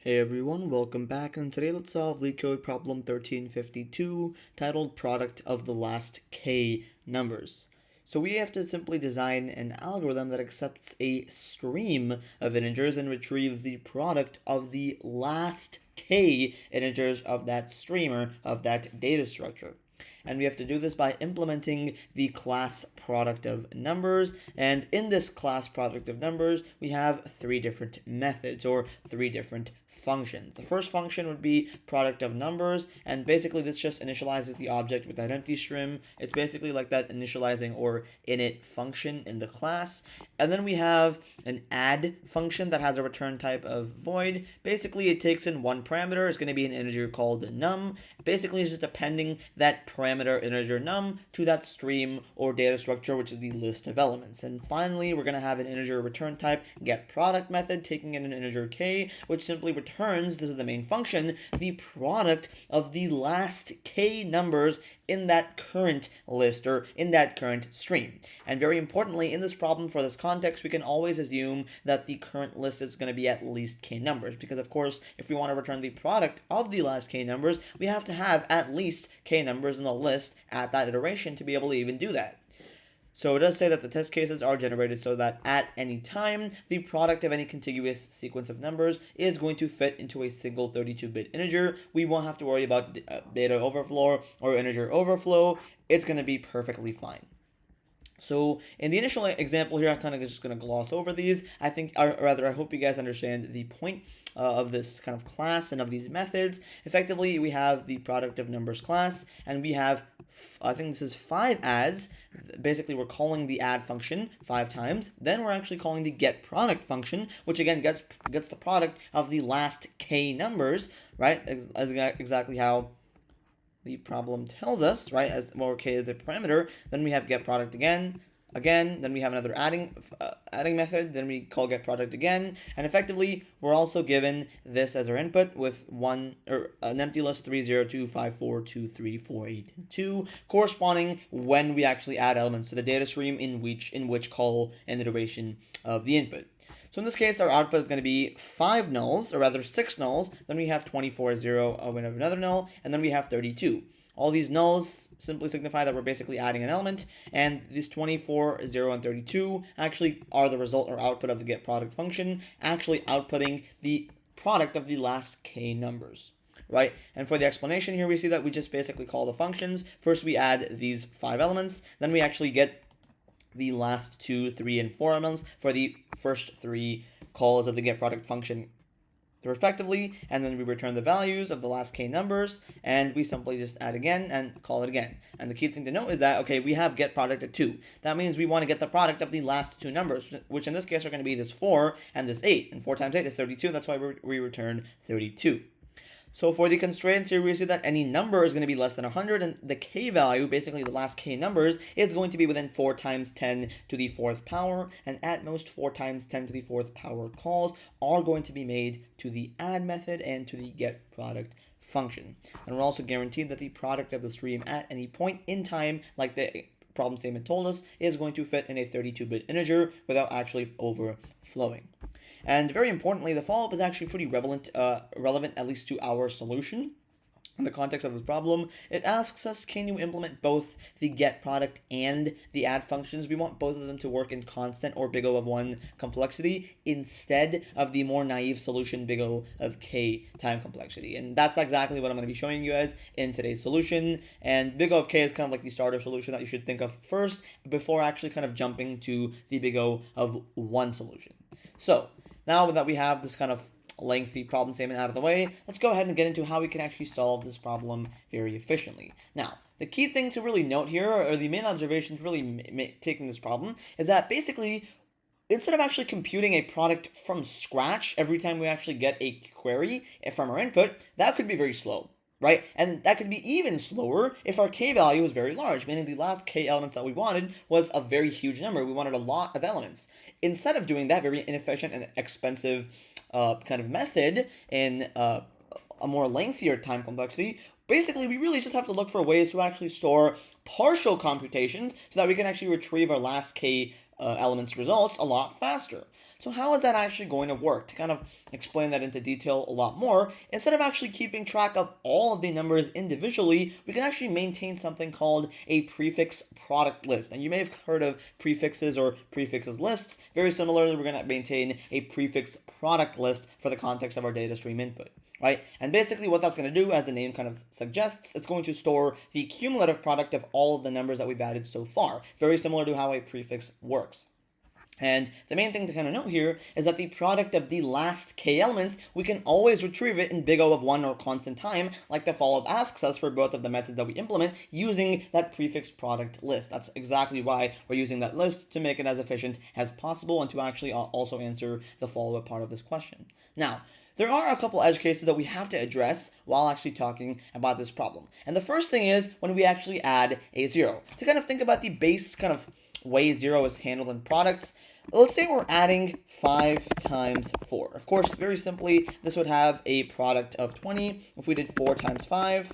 Hey everyone, welcome back, and today let's solve Leetcode problem 1352 titled Product of the Last K Numbers. So we have to simply design an algorithm that accepts a stream of integers and retrieves the product of the last K integers of that stream or of that data structure. And we have to do this by implementing the class product of numbers. And in this class product of numbers, we have three different methods or three different functions. The first function would be product of numbers, and basically this just initializes the object with that empty string. It's basically like that initializing or init function in the class. And then we have an add function that has a return type of void. Basically, it takes in one parameter. It's going to be an integer called num. Basically, it's just appending that parameter integer num to that stream or data structure, which is the list of elements. And finally, we're going to have an integer return type get product method, taking in an integer k, which simply returns, this is the main function, the product of the last k numbers in that current list or in that current stream. And very importantly, in this problem, for this context, we can always assume that the current list is going to be at least k numbers, because of course, if we want to return the product of the last k numbers, we have to have at least k numbers in the list at that iteration to be able to even do that. So it does say that the test cases are generated so that at any time, the product of any contiguous sequence of numbers is going to fit into a single 32-bit integer. We won't have to worry about data overflow or integer overflow. It's going to be perfectly fine. So in the initial example here, I'm kind of just going to gloss over these. I think, or rather, I hope you guys understand the point of this kind of class and of these methods. Effectively, we have the product of numbers class, and we have, I think this is 5 adds. Basically, we're calling the add function 5 times. Then we're actually calling the get product function, which again gets the product of the last k numbers, right? As exactly how the problem tells us, right, as more k is the parameter. Then we have get product again, then we have another adding method, then we call get product again, and effectively we're also given this as our input with an empty list 3, 0, 2, 5, 4, 2, 3, 4, 8, and 2, corresponding when we actually add elements to the data stream in which call an iteration of the input. So in this case, our output is going to be 5 nulls, or rather 6 nulls. Then we have 24, 0, we have another null, and then we have 32. All these nulls simply signify that we're basically adding an element, and these 24, 0, and 32 actually are the result or output of the get product function, actually outputting the product of the last k numbers. Right? And for the explanation here, we see that we just basically call the functions. First, we add these 5 elements, then we actually get the last 2, 3, and 4 elements for the first 3 calls of the get product function respectively, and then we return the values of the last k numbers, and we simply just add again and call it again. And the key thing to note is that, okay, we have get product at 2. That means we want to get the product of the last 2 numbers, which in this case are going to be this 4 and this 8, and 4 times 8 is 32, that's why we return 32. So for the constraints here, we see that any number is going to be less than 100, and the k value, basically the last k numbers, is going to be within 4 times 10 to the 4th power, and at most 4 times 10 to the 4th power calls are going to be made to the add method and to the get product function. And we're also guaranteed that the product of the stream at any point in time, like the problem statement told us, is going to fit in a 32-bit integer without actually overflowing. And very importantly, the follow-up is actually pretty relevant at least to our solution. In the context of this problem, it asks us, can you implement both the get product and the add functions? We want both of them to work in constant or big O of 1 complexity instead of the more naive solution big O of k time complexity. And that's exactly what I'm going to be showing you guys in today's solution. And big O of k is kind of like the starter solution that you should think of first before actually kind of jumping to the big O of 1 solution. So now that we have this kind of lengthy problem statement out of the way, let's go ahead and get into how we can actually solve this problem very efficiently. Now, the key thing to really note here, or the main observation to really taking this problem, is that basically, instead of actually computing a product from scratch every time we actually get a query from our input, that could be very slow. Right? And that could be even slower if our k value was very large, meaning the last k elements that we wanted was a very huge number. We wanted a lot of elements. Instead of doing that very inefficient and expensive kind of method in a more lengthier time complexity, basically we really just have to look for ways to actually store partial computations so that we can actually retrieve our last k elements results a lot faster. So how is that actually going to work? To kind of explain that into detail a lot more, instead of actually keeping track of all of the numbers individually, we can actually maintain something called a prefix product list. And you may have heard of prefixes or prefixes lists. Very similarly, we're going to maintain a prefix product list for the context of our data stream input. Right? And basically what that's going to do, as the name kind of suggests, it's going to store the cumulative product of all of the numbers that we've added so far. Very similar to how a prefix works. And the main thing to kind of note here is that the product of the last k elements, we can always retrieve it in big O of 1 or constant time, like the follow-up asks us for both of the methods that we implement using that prefix product list. That's exactly why we're using that list, to make it as efficient as possible and to actually also answer the follow-up part of this question. Now, there are a couple edge cases that we have to address while actually talking about this problem. And the first thing is when we actually add a 0. To kind of think about the base kind of way 0 is handled in products, let's say we're adding 5 times 4. Of course, very simply, this would have a product of 20. If we did 4 times 5,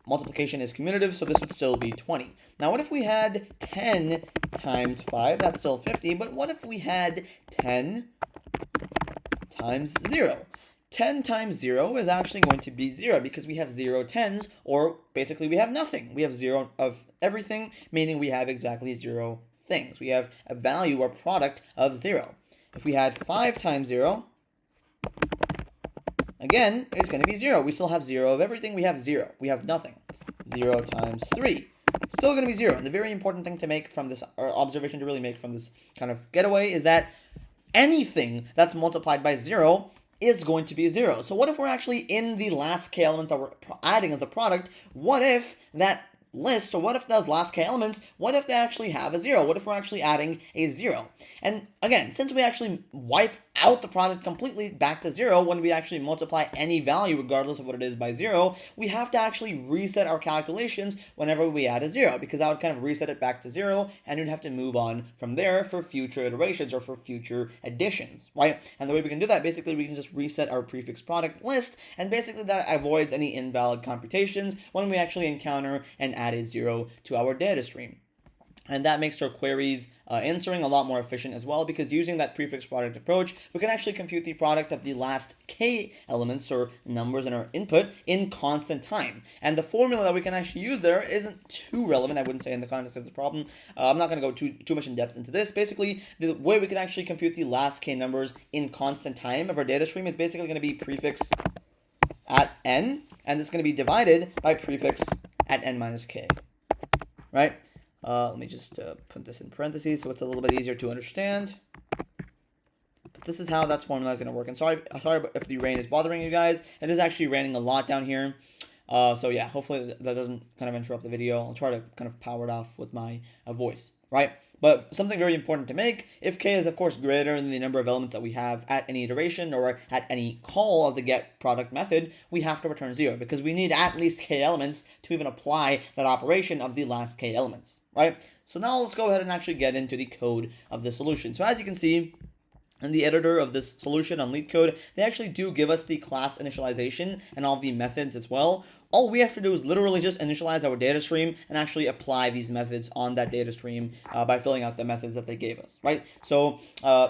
multiplication is commutative, so this would still be 20. Now, what if we had 10 times 5? That's still 50, but what if we had 10 times 0? 10 times 0 is actually going to be 0 because we have 0 tens, or basically we have nothing. We have 0 of everything, meaning we have exactly 0 things. We have a value or product of 0. If we had 5 times 0, again, it's going to be 0. We still have 0 of everything. We have 0. We have nothing. 0 times 3. Still going to be 0. And the very important thing to make from this, or observation to really make from this kind of getaway, is that anything that's multiplied by 0 is going to be 0. So what if we're actually in the last k element that we're adding as the product? What if that list, or what if those last k elements, what if they actually have a 0? What if we're actually adding a 0? And again, since we actually wipe out the product completely back to 0 when we actually multiply any value regardless of what it is by 0, we have to actually reset our calculations whenever we add a 0, because that would kind of reset it back to 0, and we'd have to move on from there for future iterations or for future additions, right? And the way we can do that, basically we can just reset our prefix product list, and basically that avoids any invalid computations when we actually encounter and add a 0 to our data stream. And that makes our queries answering a lot more efficient as well, because using that prefix product approach, we can actually compute the product of the last k elements or numbers in our input in constant time. And the formula that we can actually use there isn't too relevant, I wouldn't say, in the context of this problem. I'm not going to go too much in depth into this. Basically, the way we can actually compute the last k numbers in constant time of our data stream is basically going to be prefix at n, and it's going to be divided by prefix at n minus k, right? Let me just put this in parentheses so it's a little bit easier to understand. But this is how that formula is going to work. And sorry if the rain is bothering you guys. It is actually raining a lot down here. So yeah, hopefully that doesn't kind of interrupt the video. I'll try to kind of power it off with my voice, right? But something very important to make, if k is of course greater than the number of elements that we have at any iteration or at any call of the get product method, we have to return 0, because we need at least k elements to even apply that operation of the last k elements, right? So now let's go ahead and actually get into the code of the solution. So as you can see, in the editor of this solution on Leetcode, they actually do give us the class initialization and all the methods as well. All we have to do is literally just initialize our data stream and actually apply these methods on that data stream by filling out the methods that they gave us, right? So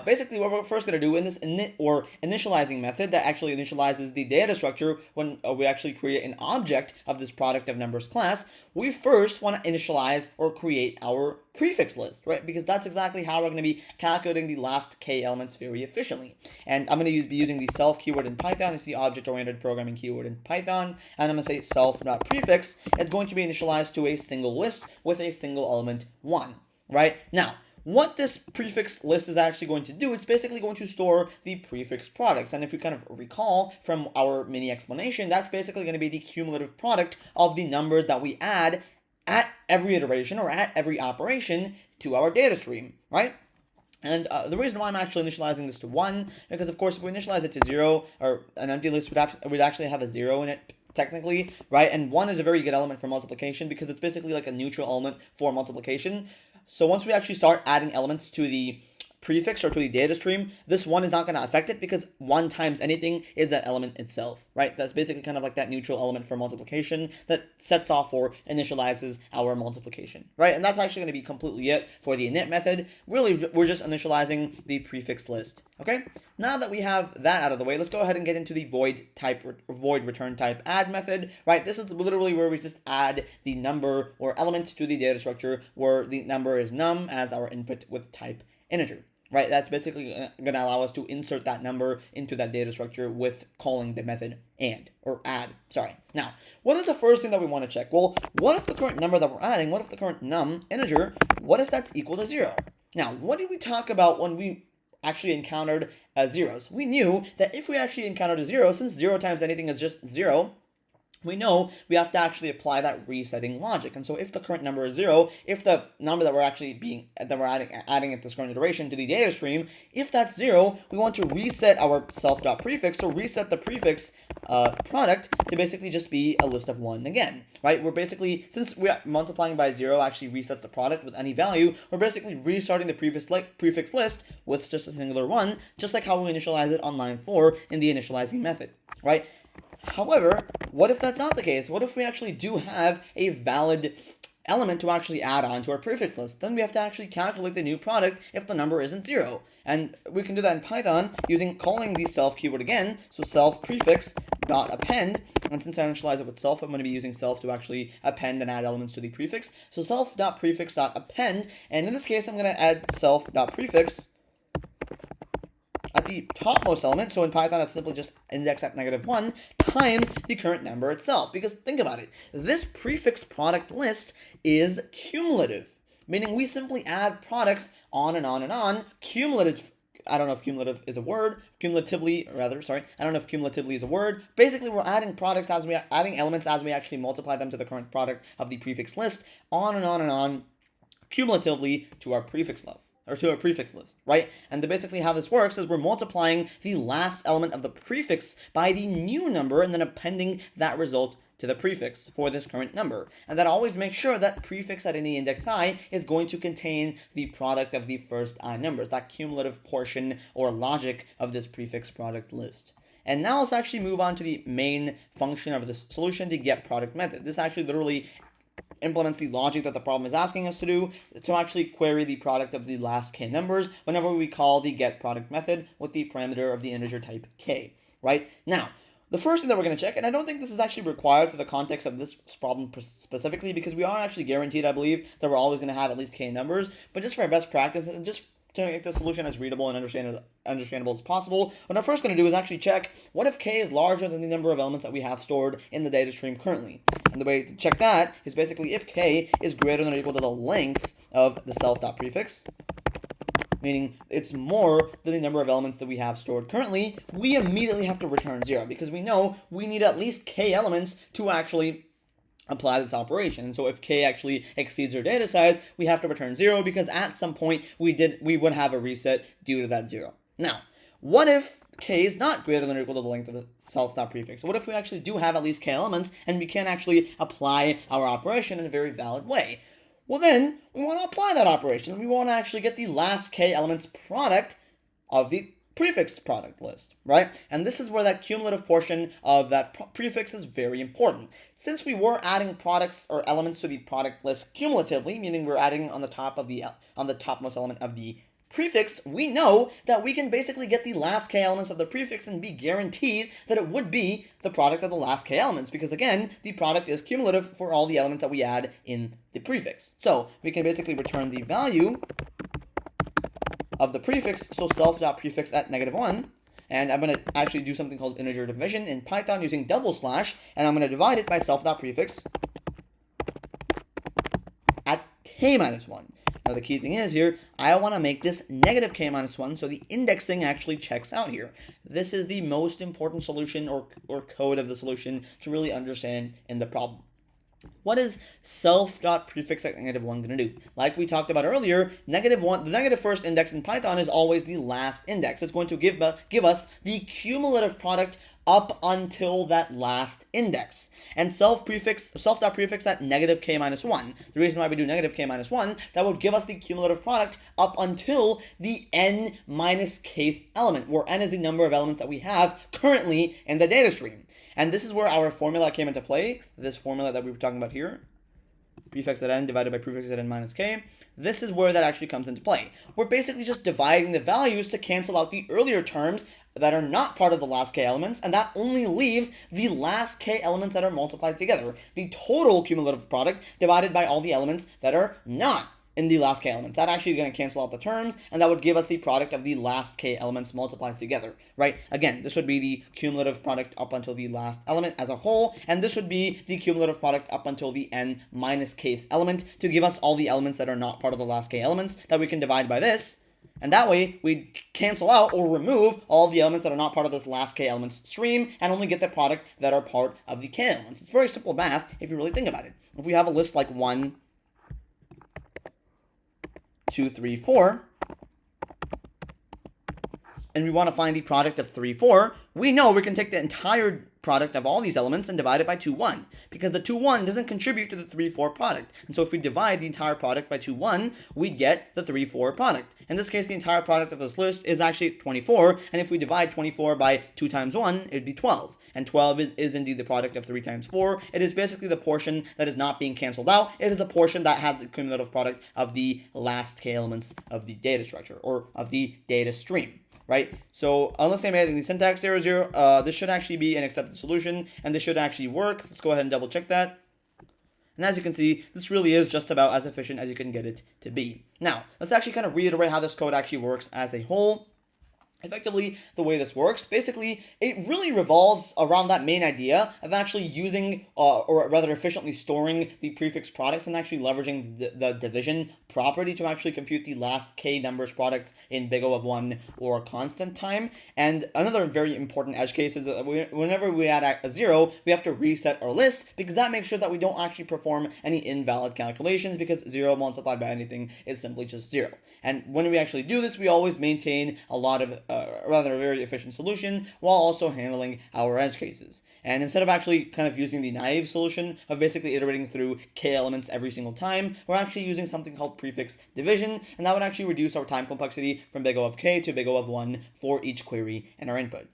basically what we're first going to do in this initializing method that actually initializes the data structure when we actually create an object of this product of numbers class, we first want to initialize or create our prefix list, right? Because that's exactly how we're going to be calculating the last k elements very efficiently. And I'm going to be using the self keyword in Python. It's the object-oriented programming keyword in Python. And I'm going to say self.prefix. It's going to be initialized to a single list with a single element 1, right? Now, what this prefix list is actually going to do, it's basically going to store the prefix products. And if we kind of recall from our mini explanation, that's basically going to be the cumulative product of the numbers that we add at every iteration or at every operation to our data stream, right? And the reason why I'm actually initializing this to 1, because of course if we initialize it to 0, or an empty list, we'd actually have a 0 in it technically, right? And 1 is a very good element for multiplication because it's basically like a neutral element for multiplication. So once we actually start adding elements to the prefix or to the data stream, this 1 is not going to affect it because 1 times anything is that element itself, right? That's basically kind of like that neutral element for multiplication that sets off or initializes our multiplication, right? And that's actually going to be completely it for the init method. Really, we're just initializing the prefix list, okay? Now that we have that out of the way, let's go ahead and get into the void return type add method, right? This is literally where we just add the number or element to the data structure where the number is num as our input with type integer, right? That's basically going to allow us to insert that number into that data structure with calling the method add. Now, what is the first thing that we want to check? Well, what if the current number that we're adding, what if the current num integer, what if that's equal to 0? Now, what did we talk about when we actually encountered zeros? We knew that if we actually encountered a 0, since 0 times anything is just 0, we know we have to actually apply that resetting logic. And so if the current number is 0, if the number that we're adding at this current iteration to the data stream, if that's 0, we want to reset our self.prefix, so reset the prefix product to basically just be a list of 1 again, right? We're basically, since we're multiplying by 0 actually resets the product with any value, we're basically restarting the prefix list with just a singular 1, just like how we initialize it on line 4 in the initializing method, right? However, what if that's not the case? What if we actually do have a valid element to actually add on to our prefix list? Then we have to actually calculate the new product if the number isn't 0. And we can do that in Python calling the self keyword again. So self prefix dot append. And since I initialize it with self, I'm going to be using self to actually append and add elements to the prefix. So self dot prefix dot append. And in this case, I'm going to add self dot prefix at the topmost element, so in Python it's simply just index at -1 times the current number itself. Because think about it, this prefix product list is cumulative, meaning we simply add products on and on and on. Cumulative, I don't know if cumulative is a word, cumulatively, rather, sorry, I don't know if cumulatively is a word. Basically, we're adding products adding elements as we actually multiply them to the current product of the prefix list, on and on and on, cumulatively to our prefix list. Or to a prefix list, right? And basically how this works is we're multiplying the last element of the prefix by the new number and then appending that result to the prefix for this current number. And that always makes sure that prefix at any index I is going to contain the product of the first I numbers, that cumulative portion or logic of this prefix product list. And now let's actually move on to the main function of this solution, the getProduct method. This actually literally implements the logic that the problem is asking us to do to actually query the product of the last k numbers whenever we call the getProduct method with the parameter of the integer type k, right? Now, the first thing that we're going to check, and I don't think this is actually required for the context of this problem specifically because we are actually guaranteed, I believe, that we're always going to have at least k numbers, but just for our best practice and just to make the solution as readable and understandable as possible, what I'm first going to do is actually check what if k is larger than the number of elements that we have stored in the data stream currently. And the way to check that is basically if k is greater than or equal to the length of the self.prefix, meaning it's more than the number of elements that we have stored currently, we immediately have to return 0 because we know we need at least k elements to actually apply this operation. And so if k actually exceeds our data size, we have to return 0 because at some point we would have a reset due to that 0. Now, what if k is not greater than or equal to the length of the self.prefix? What if we actually do have at least k elements and we can actually apply our operation in a very valid way? Well, then we want to apply that operation. We want to actually get the last k elements product of the prefix product list, right? And this is where that cumulative portion of that prefix is very important. Since we were adding products or elements to the product list cumulatively, meaning we're adding on the topmost element of the prefix, we know that we can basically get the last k elements of the prefix and be guaranteed that it would be the product of the last k elements because again, the product is cumulative for all the elements that we add in the prefix. So we can basically return the value of the prefix, so self.prefix at -1, and I'm going to actually do something called integer division in Python using double slash, and I'm going to divide it by self.prefix at k-1. Now the key thing is here, I want to make this negative k-1, so the indexing actually checks out here. This is the most important solution or code of the solution to really understand in the problem. What is self.prefix at -1 going to do? Like we talked about earlier, -1, the negative first index in Python is always the last index. It's going to give us the cumulative product up until that last index. And self.prefix at negative k minus 1. The reason why we do negative k minus 1, that would give us the cumulative product up until the n minus kth element, where n is the number of elements that we have currently in the data stream. And this is where our formula came into play, this formula that we were talking about here. Prefix at n divided by prefix at n minus k. This is where that actually comes into play. We're basically just dividing the values to cancel out the earlier terms that are not part of the last k elements, and that only leaves the last k elements that are multiplied together. The total cumulative product divided by all the elements that are not in the last k elements. That actually going to cancel out the terms, and that would give us the product of the last k elements multiplied together, right? Again, this would be the cumulative product up until the last element as a whole, and this would be the cumulative product up until the n minus kth element to give us all the elements that are not part of the last k elements that we can divide by this. And that way, we cancel out or remove all the elements that are not part of this last k elements stream and only get the product that are part of the k elements. It's very simple math if you really think about it. If we have a list like 1, 2, 3, 4, and we want to find the product of 3, 4, we know we can take the entire product of all these elements and divide it by 2, 1, because the 2, 1 doesn't contribute to the 3, 4 product. And so if we divide the entire product by 2, 1, we get the 3, 4 product. In this case, the entire product of this list is actually 24, and if we divide 24 by 2 times 1, it would be 12. And 12 is indeed the product of 3 times 4. It is basically the portion that is not being canceled out. It is the portion that has the cumulative product of the last k elements of the data structure, or of the data stream. Right? So unless I made any syntax errors here, this should actually be an accepted solution, and this should actually work. Let's go ahead and double check that. And as you can see, this really is just about as efficient as you can get it to be. Now, let's actually kind of reiterate how this code actually works as a whole. Effectively, the way this works, basically, it really revolves around that main idea of actually using, or rather efficiently storing the prefix products and actually leveraging the division property to actually compute the last k numbers products in big O of 1 or constant time. And another very important edge case is that whenever we add a 0, we have to reset our list, because that makes sure that we don't actually perform any invalid calculations, because 0 multiplied by anything is simply just 0. And when we actually do this, we always maintain a lot of rather a very efficient solution while also handling our edge cases. And instead of actually kind of using the naive solution of basically iterating through k elements every single time, we're actually using something called prefix division, and that would actually reduce our time complexity from big O of k to big O of 1 for each query in our input.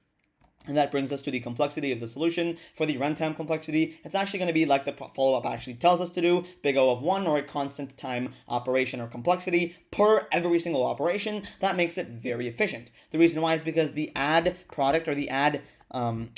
And that brings us to the complexity of the solution. For the runtime complexity, it's actually going to be like the follow-up actually tells us to do, big O of 1, or a constant time operation or complexity per every single operation. That makes it very efficient. The reason why is because the add product, or the add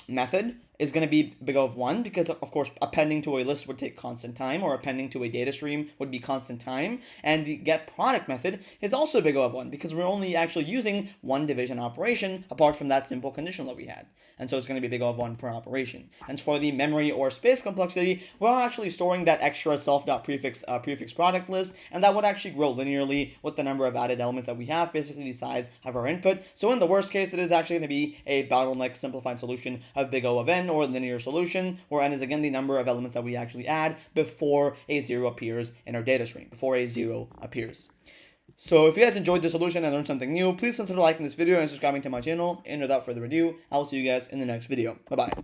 method, is going to be big O of 1, because of course appending to a list would take constant time, or appending to a data stream would be constant time. And the get product method is also big O of 1, because we're only actually using one division operation apart from that simple conditional that we had. And so it's going to be big O of 1 per operation. And for the memory or space complexity, we're actually storing that extra self.prefix prefix product list, and that would actually grow linearly with the number of added elements that we have, basically the size of our input. So in the worst case, it is actually going to be a bottleneck simplified solution of big O of n, or linear solution, where n is again the number of elements that we actually add before a 0 appears in our data stream, before a 0 appears. So if you guys enjoyed the solution and learned something new, please consider liking this video and subscribing to my channel. And without further ado, I will see you guys in the next video. Bye-bye.